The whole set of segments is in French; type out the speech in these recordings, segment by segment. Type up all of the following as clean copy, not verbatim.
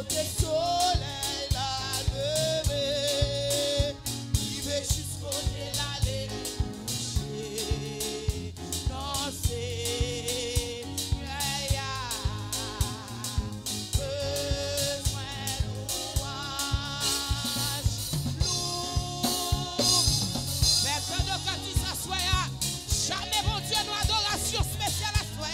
côté soleil la levé, il veut jusqu'au côté l'aller coucher. Non, c'est besoin louange. Personne de quand tu s'assoit, jamais mon Dieu nous adoration spéciale à soi.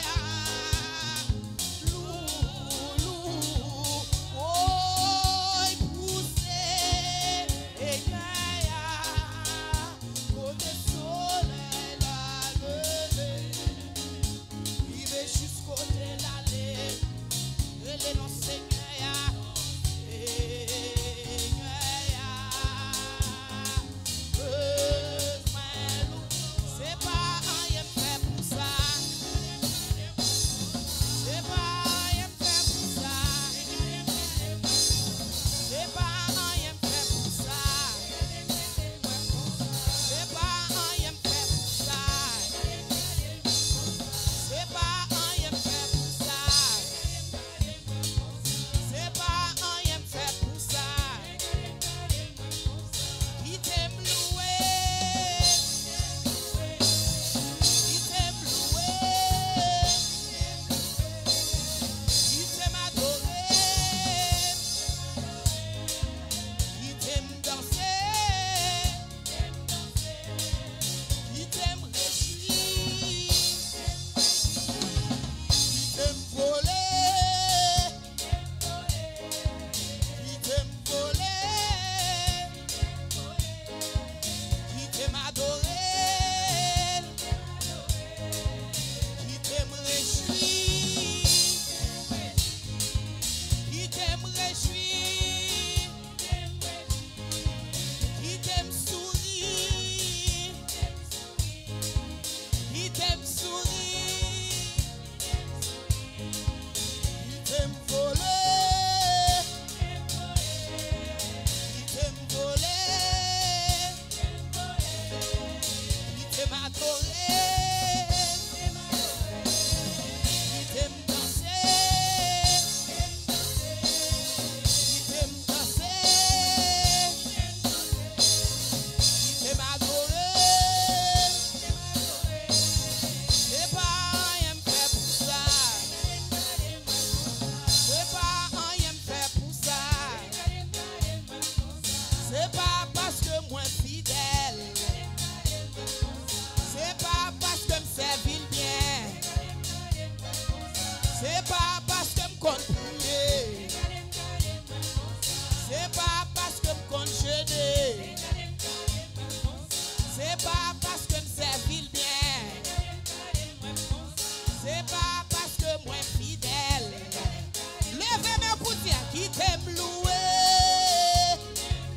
C'est pas parce que me compte prier, c'est pas parce que me compte jeûner, c'est pas parce que me servir bien, c'est pas parce que moi fidèle. Levez-moi pour dire qui t'aime louer,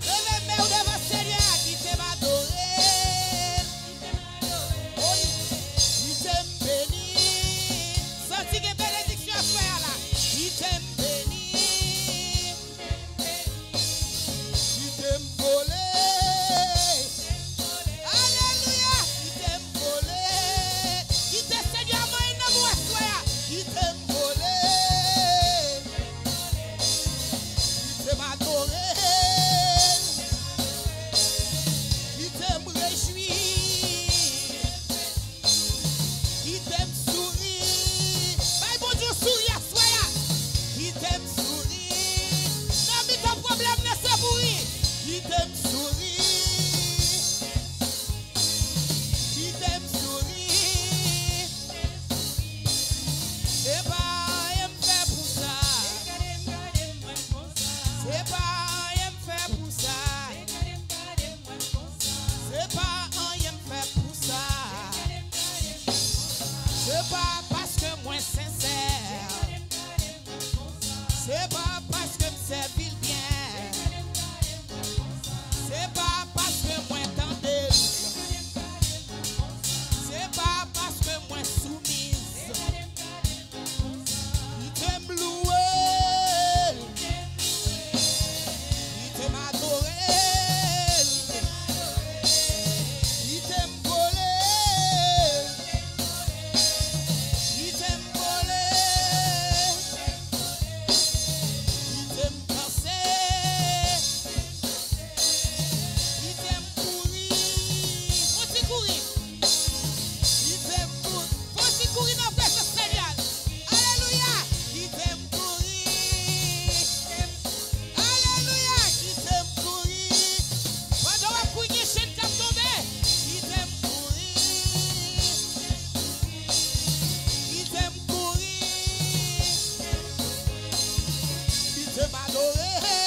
levez-moi devant Seigneur qui t'aime adorer, qui t'aime bénir, senti que bénédiction à faire là, qui t'aime bénir, qui t'aime voler, alléluia, qui t'aime voler, qui t'aime Seigneur moi il ne moi soit, qui t'aime voler, qui t'aime adorer, qui t'aime réjouir, qui t'aime sourire, mais bon Dieu souris à soi, qui t'aime sourire, non mais ton problème n'est pas pour lui, qui t'aime sourire, qui t'aime sourire, c'est pas un fait pour ça, c'est pas un fait pour ça, c'est pas un fait pour ça, c'est pas parce que moi sincère, c'est pas parce que me servir bien, c'est pas parce que moi tendez, c'est pas parce que moi soumise, qui t'aime louer, adorer.